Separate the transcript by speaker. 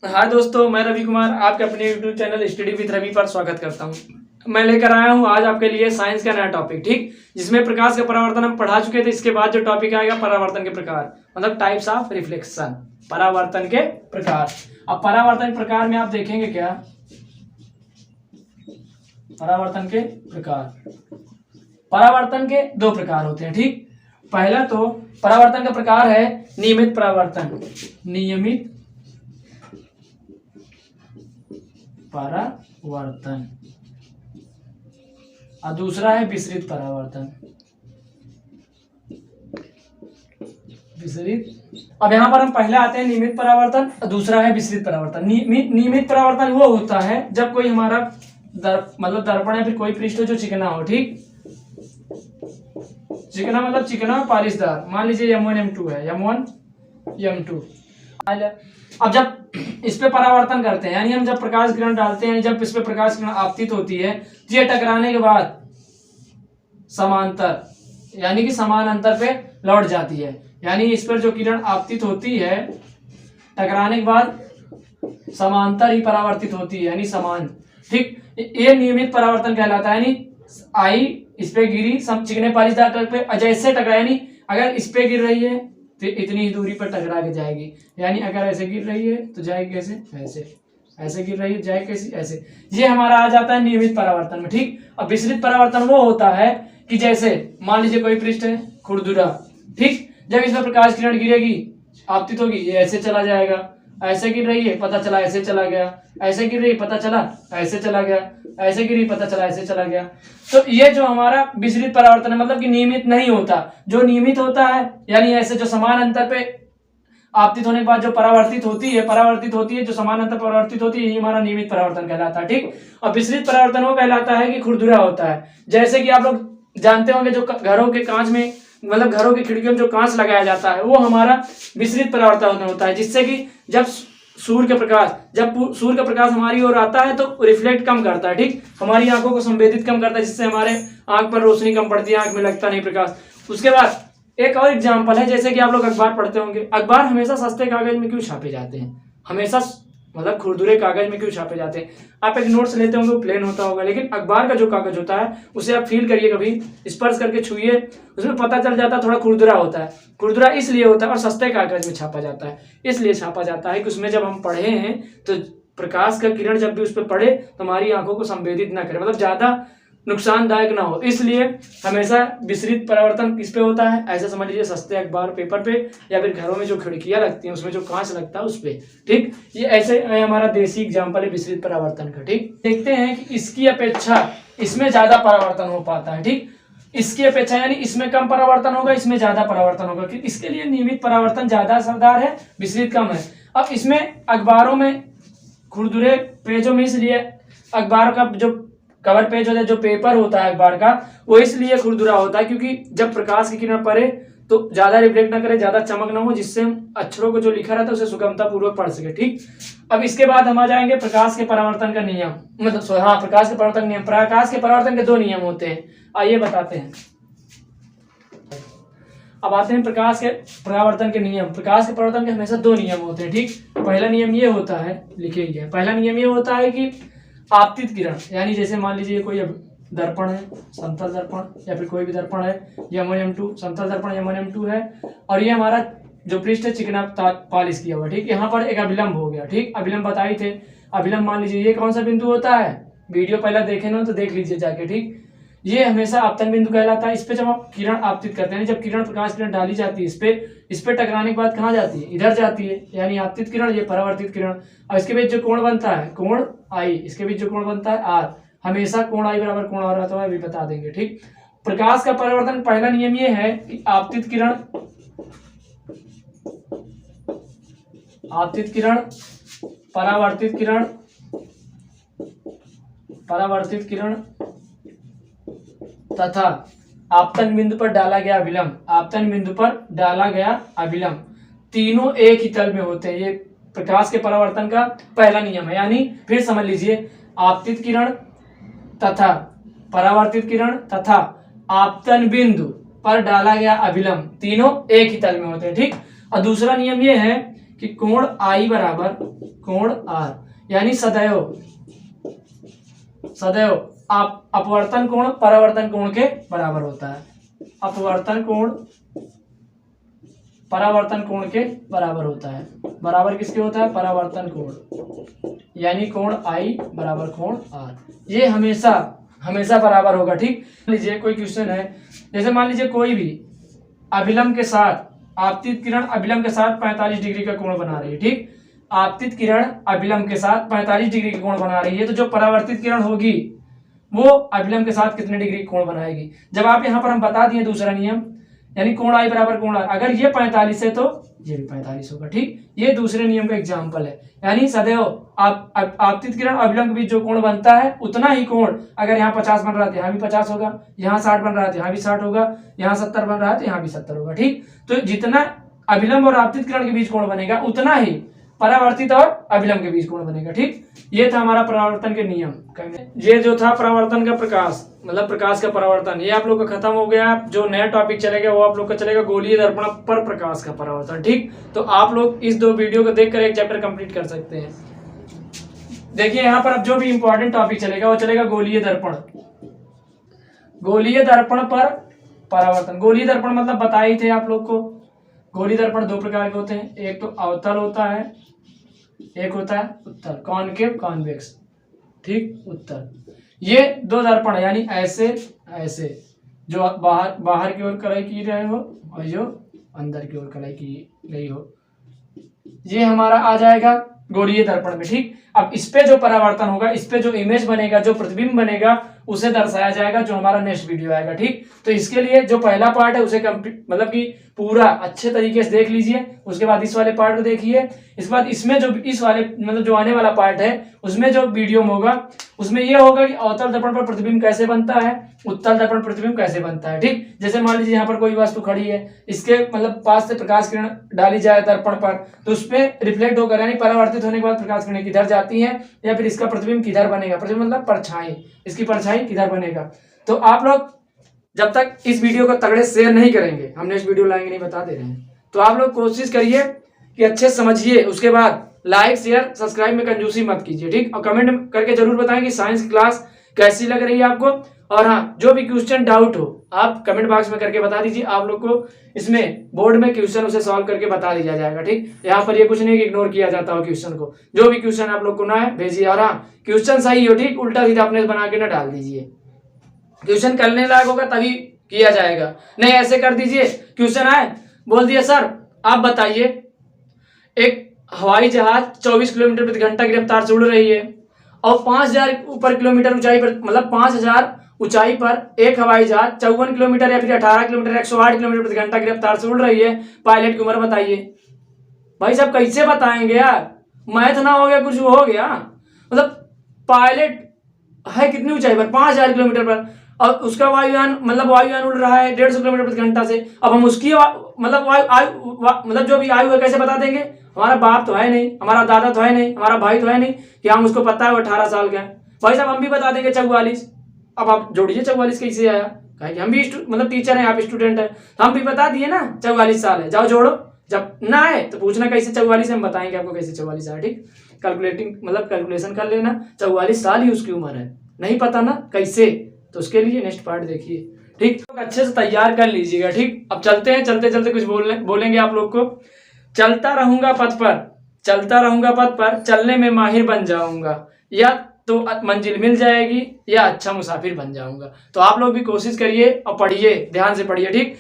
Speaker 1: हाँ दोस्तों, मैं रवि कुमार आपके अपने YouTube channel study with Ravi पर स्वागत करता हूँ। मैं लेकर आया हूँ आज आपके लिए साइंस का नया टॉपिक, ठीक, जिसमें प्रकाश का परावर्तन हम पढ़ा चुके थे। इसके बाद जो टॉपिक आएगा परावर्तन के प्रकार, मतलब टाइप्स ऑफ रिफ्लेक्शन, परावर्तन के प्रकार। अब परावर्तन के प्रकार में आप देखेंगे क्या, परावर्तन के प्रकार, परावर्तन के दो प्रकार होते हैं, ठीक। पहला तो परावर्तन का प्रकार है नियमित परावर्तन, नियमित परावर्तन, और दूसरा है विसरित परावर्तन, विसरित। अब यहां पर हम पहले आते हैं नियमित परावर्तन, और दूसरा है विसरित परावर्तन। नियमित परावर्तन वो होता है जब कोई हमारा मतलब दर्पण या फिर कोई पृष्ठ जो चिकना हो, ठीक, चिकना मतलब चिकना पॉलिशदार। मान लीजिए M1 M2 है, M1 M2। अब जब इस पे परावर्तन करते हैं, यानी हम जब प्रकाश किरण डालते हैं, जब इस पे प्रकाश किरण आपतित होती है, ये टकराने के बाद समांतर, यानी कि समान अंतर पे लौट जाती है। यानी इस पर जो किरण आपतित होती है, टकराने के बाद समांतर ही परावर्तित होती है, यानी समान, ठीक। ये नियमित परावर्तन कहलाता है। यानी आई इस पे गिरी चिकने पालिशदार तल पे, जैसे टकरा, यानी अगर इस पे गिर रही है तो इतनी ही दूरी पर टकरा के जाएगी। यानी अगर ऐसे गिर रही है तो जाएगी कैसे, ऐसे, ऐसे गिर रही है जाएगी कैसे, ऐसे। ये हमारा आ जाता है नियमित परावर्तन में, ठीक। अब विसरित परावर्तन वो होता है कि जैसे मान लीजिए कोई पृष्ठ है खुरदुरा, ठीक, जब इसमें प्रकाश किरण गिरेगी, आपतित होगी, ये ऐसे चला जाएगा, ऐसे गिर रही है पता चला ऐसे चला गया, ऐसे गिर रही पता चला ऐसे चला गया, ऐसे गिरी पता चला ऐसे चला गया। तो ये जो हमारा विसरित परावर्तन है, मतलब कि नियमित नहीं होता। जो नियमित होता है, यानी ऐसे जो समान अंतर पे आपतित होने के बाद जो परावर्तित होती है, जो समान अंतर परावर्तित होती है, यही हमारा नियमित परावर्तन कहलाता है, ठीक। और विसरित परावर्तन वो कहलाता है कि खुरदुरा होता है। जैसे कि आप लोग जानते होंगे, जो घरों के कांच में, मतलब घरों की खिड़कियों में जो कांच लगाया जाता है, वो हमारा विसरित परावर्तन होता है, जिससे कि जब सूर्य का प्रकाश हमारी ओर आता है तो रिफ्लेक्ट कम करता है, ठीक, हमारी आंखों को संवेदित कम करता है, जिससे हमारे आंख पर रोशनी कम पड़ती है, आंख में लगता नहीं प्रकाश। उसके बाद एक और एग्जांपल है, जैसे कि आप लोग अखबार पढ़ते होंगे। अखबार हमेशा सस्ते कागज में क्यों छापे जाते हैं, हमेशा मतलब खुरदुरे कागज में क्यों छापे जाते हैं। आप एक नोट्स लेते होंगे, वो प्लेन होता होगा, लेकिन अखबार का जो कागज होता है उसे आप फील करिए, कभी स्पर्श करके छुइए, उसमें पता चल जाता है थोड़ा खुरदुरा होता है। खुरदुरा इसलिए होता है और सस्ते कागज में छापा जाता है, इसलिए छापा जाता है कि उसमें जब हम पढ़े हैं तो प्रकाश का किरण जब भी उस पर पड़े तो हमारी आंखों को संवेदित ना करे, मतलब ज्यादा नुकसानदायक ना हो। इसलिए हमेशा विसरित परावर्तन किस पे होता है, ऐसे समझ लीजिए सस्ते अखबार पेपर पे, या फिर घरों में जो खिड़कियां लगती हैं उसमें जो कांच लगता है उस पे, ठीक। ये ऐसे हमारा देसी एग्जांपल है विसरित परावर्तन का, ठीक। देखते हैं कि इसकी अपेक्षा इसमें ज्यादा परावर्तन हो पाता है, ठीक, इसकी अपेक्षा, यानी इसमें कम परावर्तन होगा, इसमें ज्यादा परावर्तन होगा, कि इसके लिए नियमित परावर्तन ज्यादा असरदार है, विसरित कम है। अब इसमें अखबारों में खुरदुरे पेजों में, इसलिए अखबार का जो कवर पेज होता है, जो पेपर होता है अखबार का, वो इसलिए खुरदुरा होता है क्योंकि जब प्रकाश की किरण पड़े तो ज्यादा रिफ्लेक्ट ना करे, ज्यादा चमक ना हो, जिससे हम अक्षरों को जो लिखा रहता है उसे सुगमता पूर्वक पढ़ सके, ठीक। अब इसके बाद हम आ जाएंगे प्रकाश के परावर्तन का नियम, मतलब हाँ, प्रकाश के परावर्तन नियम। प्रकाश के परावर्तन के दो नियम होते हैं, आइए बताते हैं। अब आते हैं प्रकाश के परावर्तन के नियम। प्रकाश के परावर्तन के हमेशा दो नियम होते हैं, ठीक। पहला नियम ये होता है, लिखेंगे, पहला नियम ये होता है कि आपतित किरण, यानी जैसे मान लीजिए कोई दर्पण है, समतल दर्पण या फिर कोई भी दर्पण है, M1 M2 समतल दर्पण M1 M2 है, और ये हमारा जो पृष्ठ है चिकना पॉलिश किया हुआ, ठीक। यहाँ पर एक अभिलंब हो गया, ठीक, अभिलंब बताए थे। अभिलंब मान लीजिए ये कौन सा बिंदु होता है, वीडियो पहले देखे ना तो देख लीजिए जाके, ठीक। ये हमेशा आपतन बिंदु कहलाता है। इस पे जब आप किरण आपतित करते हैं, जब किरण प्रकाश किरण डाली जाती है इस पे टकराने के बाद कहाँ जाती है, इधर जाती है, यानी आपतित किरण, ये परावर्तित किरण। और इसके बीच जो कोण बनता है, कोण आई, इसके बीच जो कोण बनता है R, हमेशा कोण आई बराबर कोण R होता है, अभी बता देंगे, ठीक। प्रकाश का परावर्तन पहला नियम ये है कि आपतित किरण परावर्तित किरण तथा आपतन बिंदु पर डाला गया अभिलंब, तीनों एक ही तल में होते हैं। ये प्रकाश के परावर्तन का पहला नियम है। यानी फिर समझ लीजिए, आपतित किरण तथा परावर्तित किरण तथा आपतन बिंदु पर डाला गया अभिलंब, तीनों एक ही तल में होते हैं, ठीक। और दूसरा नियम ये है कि कोण I बराबर कोण आर, यानी सदैव सदैव अपवर्तन कोण परावर्तन कोण के बराबर होता है। अपवर्तन कोण परावर्तन कोण के बराबर होता है। बराबर किसके होता है? परावर्तन कोण, यानी कोण आई बराबर कोण आर। ये हमेशा हमेशा बराबर होगा। ठीक, लीजिए कोई क्वेश्चन है, जैसे मान लीजिए कोई भी अभिलंब के साथ आपतित किरण अभिलंब के साथ 45 डिग्री का कोण बना रही है। ठीक, आपतित किरण अभिलंब के साथ 45 डिग्री का कोण बना रही है, तो जो परावर्तित किरण होगी वो अभिलंब के साथ कितने डिग्री कोण बनाएगी। जब आप यहाँ पर हम बता दिए दूसरा नियम, यानी कोण आई बराबर कोण आर, अगर ये 45 है तो ये भी 45 होगा। ठीक, ये दूसरे नियम का एग्जाम्पल है। यानी सदैव आपतित किरण अभिलंब के बीच जो कोण बनता है उतना ही कोण, अगर यहाँ 50 बन रहा है यहाँ भी 50 होगा, यहाँ 60 बन रहा है यहाँ भी 60 होगा, यहाँ 70 बन रहा है तो यहाँ भी 70 होगा। ठीक, तो जितना अभिलंब और आपतित किरण के बीच कोण बनेगा उतना ही परावर्तित और अभिलंब के बीच कोण बनेगा। ठीक, ये था हमारा परावर्तन के नियम। ये जो था परावर्तन का प्रकाश, मतलब प्रकाश का परावर्तन, ये आप लोग का खत्म हो गया। जो नया टॉपिक चलेगा वो आप लोग का चलेगा गोलीय दर्पण पर प्रकाश का परावर्तन। ठीक, तो आप लोग इस 2 वीडियो को देखकर एक चैप्टर कंप्लीट कर सकते हैं। देखिए यहाँ पर अब जो भी इंपॉर्टेंट टॉपिक चलेगा वो चलेगा गोलीय दर्पण। गोलीय दर्पण पर परावर्तन। गोलीय दर्पण मतलब बताए थे आप लोग को। गोलीय दर्पण 2 प्रकार के होते हैं, एक तो अवतल होता है, एक होता है उत्तल, कॉनकेव कॉन्वेक्स। ठीक, उत्तल। ये 2 दर्पण है, यानी ऐसे ऐसे जो बाहर की ओर कलाई की रहे हो और जो अंदर की ओर कलाई की गई हो, ये हमारा आ जाएगा गोलीय दर्पण में। ठीक, अब इस पे जो परावर्तन होगा, इस पे जो इमेज बनेगा, जो प्रतिबिंब बनेगा, उसे दर्शाया जाएगा, जो हमारा नेक्स्ट वीडियो आएगा। ठीक, तो इसके लिए जो पहला पार्ट है उसे कंप्लीट मतलब कि पूरा अच्छे तरीके से देख लीजिए, उसके बाद इस वाले पार्ट को देखिए। इसके बाद इसमें जो इस वाले मतलब जो आने वाला पार्ट है उसमें जो वीडियो होगा उसमें यह होगा कि अवतल दर्पण पर प्रतिबिंब कैसे बनता है, उत्तल दर्पण प्रतिबिंब कैसे बनता है। ठीक, जैसे मान लीजिए यहाँ पर कोई वस्तु खड़ी है, इसके मतलब पास से प्रकाश किरण डाली जाए दर्पण पर, तो उस पर रिफ्लेक्ट होकर यानी परावर्तित होने के बाद प्रकाश किरण किधर जाती है या फिर इसका प्रतिबिंब किधर बनेगा। प्रतिबिंब मतलब परछाई, इसकी परछाई किधर बनेगा। तो आप लोग जब तक इस वीडियो को तगड़े शेयर नहीं करेंगे, हम नेक्स्ट वीडियो लाएंगे नहीं बता दे रहे हैं, तो आप लोग कोशिश करिए कि अच्छे समझिए। उसके बाद लाइक शेयर सब्सक्राइब में कंजूसी मत कीजिए। ठीक, और कमेंट करके जरूर बताएं कि साइंस क्लास कैसी लग रही है आपको। और हाँ, जो भी क्वेश्चन डाउट हो आप कमेंट बॉक्स में करके बता दीजिए। आप लोग को इसमें बोर्ड में क्वेश्चन उसे सॉल्व करके बता दिया जाएगा। ठीक, यहाँ पर ये कुछ नहीं कि इग्नोर किया जाता हो क्वेश्चन को। जो भी क्वेश्चन आप लोग को ना है भेजिए, और हाँ क्वेश्चन सही हो, ठीक, उल्टा सीधा अपने बना के ना डाल दीजिए। क्वेश्चन करने लायक होगा तभी किया जाएगा, नहीं ऐसे कर दीजिए क्वेश्चन आए बोल दिया सर आप बताइए एक हवाई जहाज 24 किलोमीटर प्रति घंटा की रफ्तार से उड़ रही है और 5000 ऊपर किलोमीटर ऊंचाई पर मतलब 5000 ऊंचाई पर एक हवाई जहाज 54 किलोमीटर या फिर 18 किलोमीटर 108 किलोमीटर प्रति घंटा की रफ्तार से उड़ रही है। पायलट की उम्र बताइए। भाई साहब कैसे बताएंगे यार, मैथ ना हो गया कुछ हो गया। मतलब पायलट है कितनी ऊंचाई पर 5000 किलोमीटर पर और उसका वायुयान मतलब वायुयान उड़ रहा है 150 किलोमीटर प्रति घंटा से। अब हम उसकी मतलब मतलब जो भी आयु है कैसे बता देंगे। हमारा बाप तो है नहीं, हमारा दादा तो है नहीं, हमारा भाई तो है नहीं कि हम उसको पता है वो 18 साल का है। भाई साहब हम भी बता देंगे 44। अब आप जोड़िए 44 कैसे आया, कहे कि हम भी मतलब टीचर हैं आप स्टूडेंट है, हम भी बता दिए ना 44 साल है। जाओ जोड़ो, जब ना आए तो पूछना कैसे 44 है, हम बताएंगे आपको कैसे 44 है। ठीक, कैलकुलेटिंग मतलब कैलकुलेशन कर लेना, 44 साल ही उसकी उम्र है। नहीं पता ना कैसे, तो उसके लिए नेक्स्ट पार्ट देखिए। ठीक, तो अच्छे से तैयार कर लीजिएगा। ठीक, अब चलते हैं, चलते चलते कुछ बोलेंगे आप लोग को। चलता रहूंगा पथ पर, चलता रहूंगा पथ पर, चलने में माहिर बन जाऊंगा, या तो मंजिल मिल जाएगी या अच्छा मुसाफिर बन जाऊंगा। तो आप लोग भी कोशिश करिए और पढ़िए, ध्यान से पढ़िए। ठीक।